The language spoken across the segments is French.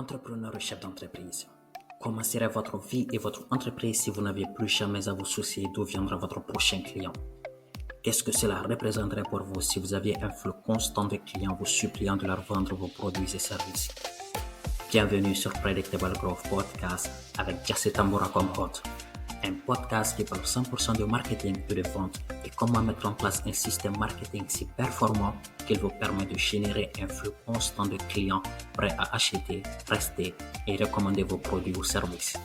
Entrepreneur ou chef d'entreprise, comment serait votre vie et votre entreprise si vous n'aviez plus jamais à vous soucier d'où viendra votre prochain client? Qu'est-ce que cela représenterait pour vous si vous aviez un flux constant de clients vous suppliant de leur vendre vos produits et services? Bienvenue sur Predictable Growth Podcast avec Jesse Tamboura comme hôte. Un podcast qui parle 100% de marketing et de vente et comment mettre en place un système marketing si performant qu'il vous permet de générer un flux constant de clients prêts à acheter, rester et recommander vos produits ou services.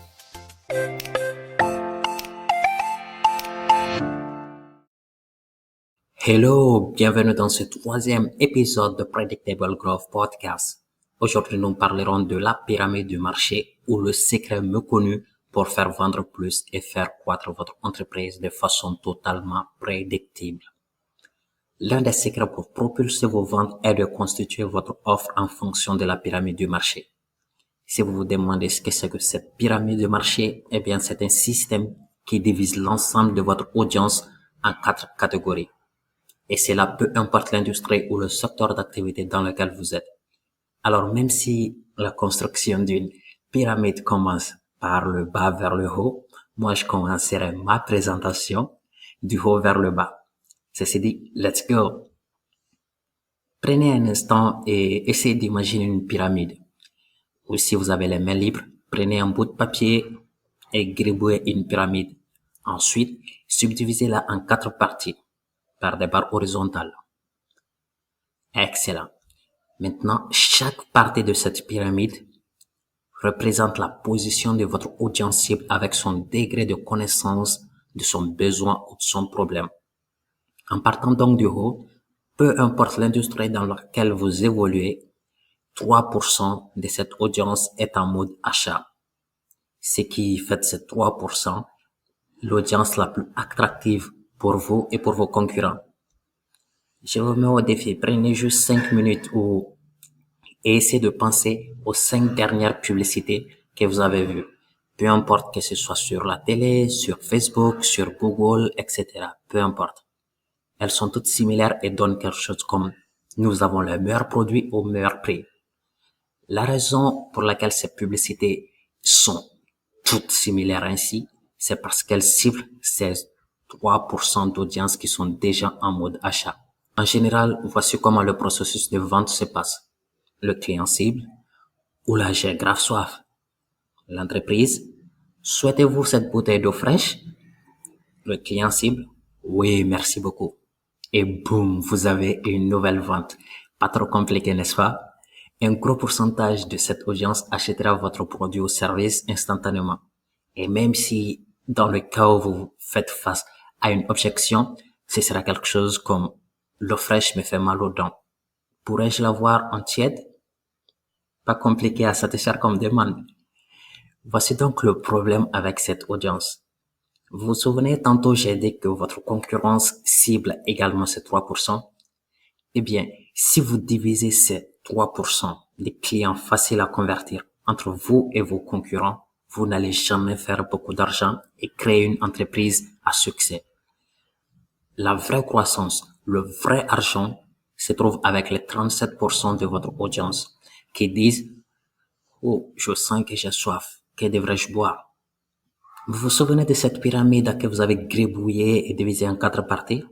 Hello, bienvenue dans ce troisième épisode de Predictable Growth Podcast. Aujourd'hui, nous parlerons de la pyramide du marché ou le secret méconnu pour faire vendre plus et faire croître votre entreprise de façon totalement prédictible. L'un des secrets pour propulser vos ventes est de constituer votre offre en fonction de la pyramide du marché. Si vous vous demandez ce que c'est que cette pyramide du marché, eh bien, c'est un système qui divise l'ensemble de votre audience en 4 catégories. Et cela peu importe l'industrie ou le secteur d'activité dans lequel vous êtes. Alors, même si la construction d'une pyramide commence par le bas vers le haut, moi je commencerai ma présentation du haut vers le bas. Ceci dit, let's go. Prenez un instant et essayez d'imaginer une pyramide. Ou si vous avez les mains libres, prenez un bout de papier et gribouillez une pyramide. Ensuite, subdivisez-la en 4 parties par des barres horizontales. Excellent. Maintenant, chaque partie de cette pyramide représente la position de votre audience cible avec son degré de connaissance de son besoin ou de son problème. En partant donc du haut, peu importe l'industrie dans laquelle vous évoluez, 3% de cette audience est en mode achat. Ce qui fait de ces 3% l'audience la plus attractive pour vous et pour vos concurrents. Je vous mets au défi, prenez juste 5 minutes et essayez de penser aux 5 dernières publicités que vous avez vues. Peu importe que ce soit sur la télé, sur Facebook, sur Google, etc. Peu importe. Elles sont toutes similaires et donnent quelque chose comme « Nous avons le meilleur produit au meilleur prix ». La raison pour laquelle ces publicités sont toutes similaires ainsi, c'est parce qu'elles ciblent ces 3% d'audience qui sont déjà en mode achat. En général, voici comment le processus de vente se passe. Le client cible, oula, j'ai grave soif. L'entreprise, souhaitez-vous cette bouteille d'eau fraîche? Le client cible, oui, merci beaucoup. Et boum, vous avez une nouvelle vente. Pas trop compliqué, n'est-ce pas? Un gros pourcentage de cette audience achètera votre produit ou service instantanément. Et même si, dans le cas où vous faites face à une objection, ce sera quelque chose comme l'eau fraîche me fait mal aux dents. Pourrais-je l'avoir en tiède? Pas compliqué à satisfaire comme demande. Voici donc le problème avec cette audience. Vous vous souvenez, tantôt j'ai dit que votre concurrence cible également ces 3%? Eh bien, si vous divisez ces 3% des clients faciles à convertir entre vous et vos concurrents, vous n'allez jamais faire beaucoup d'argent et créer une entreprise à succès. La vraie croissance, le vrai argent se trouve avec les 37% de votre audience qui disent « Oh, je sens que j'ai soif, que devrais-je boire ?» Vous vous souvenez de cette pyramide que vous avez gribouillée et divisée en 4 parties?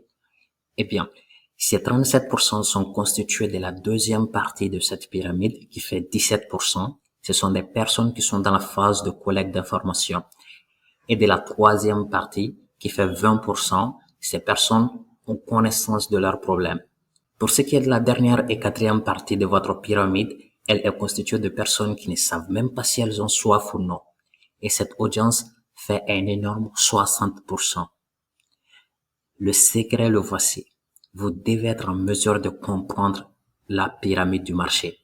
Eh bien, ces 37% sont constitués de la deuxième partie de cette pyramide qui fait 17%. Ce sont des personnes qui sont dans la phase de collecte d'informations. Et de la troisième partie qui fait 20%, ces personnes ont connaissance de leurs problèmes. Pour ce qui est de la dernière et quatrième partie de votre pyramide, elle est constituée de personnes qui ne savent même pas si elles ont soif ou non. Et cette audience fait un énorme 60%. Le secret, le voici. Vous devez être en mesure de comprendre la pyramide du marché.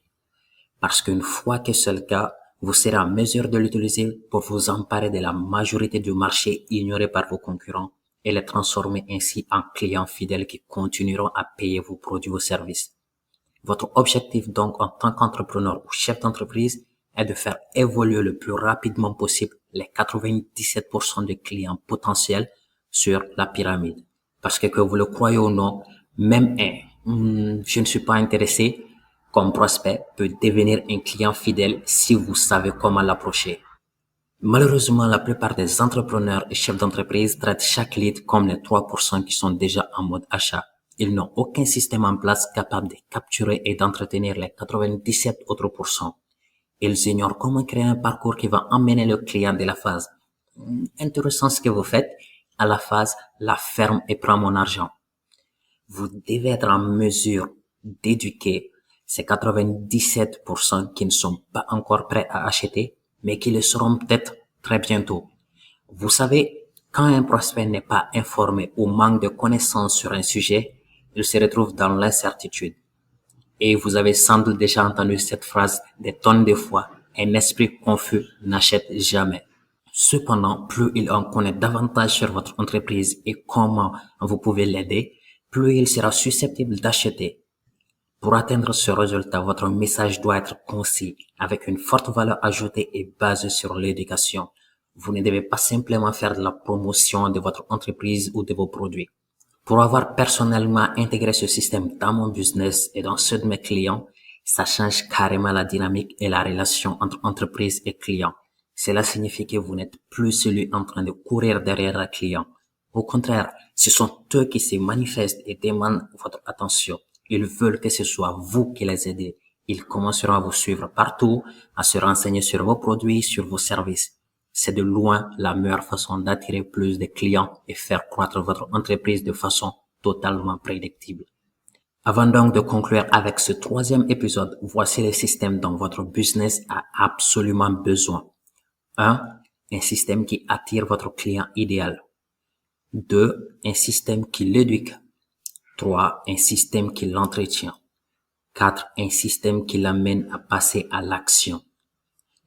Parce qu'une fois que c'est le cas, vous serez en mesure de l'utiliser pour vous emparer de la majorité du marché ignoré par vos concurrents et les transformer ainsi en clients fidèles qui continueront à payer vos produits ou services. Votre objectif donc en tant qu'entrepreneur ou chef d'entreprise est de faire évoluer le plus rapidement possible les 97% de clients potentiels sur la pyramide. Parce que vous le croyez ou non, même je ne suis pas intéressé, comme prospect peut devenir un client fidèle si vous savez comment l'approcher. Malheureusement, la plupart des entrepreneurs et chefs d'entreprise traitent chaque lead comme les 3% qui sont déjà en mode achat. Ils n'ont aucun système en place capable de capturer et d'entretenir les 97 autres pourcents. Ils ignorent comment créer un parcours qui va emmener le client de la phase intéressant ce que vous faites à la phase la ferme et prends mon argent. Vous devez être en mesure d'éduquer ces 97% qui ne sont pas encore prêts à acheter, mais qui le seront peut-être très bientôt. Vous savez, quand un prospect n'est pas informé ou manque de connaissances sur un sujet, il se retrouve dans l'incertitude. Et vous avez sans doute déjà entendu cette phrase des tonnes de fois, un esprit confus n'achète jamais. Cependant, plus il en connaît davantage sur votre entreprise et comment vous pouvez l'aider, plus il sera susceptible d'acheter. Pour atteindre ce résultat, votre message doit être concis, avec une forte valeur ajoutée et basé sur l'éducation. Vous ne devez pas simplement faire de la promotion de votre entreprise ou de vos produits. Pour avoir personnellement intégré ce système dans mon business et dans ceux de mes clients, ça change carrément la dynamique et la relation entre entreprise et client. Cela signifie que vous n'êtes plus celui en train de courir derrière un client. Au contraire, ce sont eux qui se manifestent et demandent votre attention. Ils veulent que ce soit vous qui les aidez. Ils commenceront à vous suivre partout, à se renseigner sur vos produits, sur vos services. C'est de loin la meilleure façon d'attirer plus de clients et faire croître votre entreprise de façon totalement prédictible. Avant donc de conclure avec ce 3e épisode, voici le système dont votre business a absolument besoin. 1. Un système qui attire votre client idéal. 2. Un système qui l'éduque. 3. Un système qui l'entretient. 4. Un système qui l'amène à passer à l'action.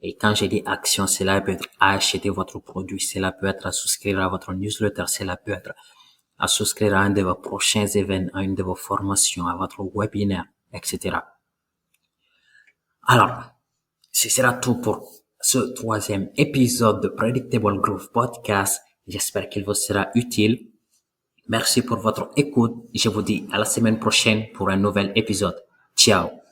Et quand je dis action, cela peut être à acheter votre produit, cela peut être à souscrire à votre newsletter, cela peut être à souscrire à un de vos prochains événements, à une de vos formations, à votre webinaire, etc. Alors, ce sera tout pour ce 3e épisode de Predictable Growth Podcast. J'espère qu'il vous sera utile. Merci pour votre écoute. Je vous dis à la semaine prochaine pour un nouvel épisode. Ciao.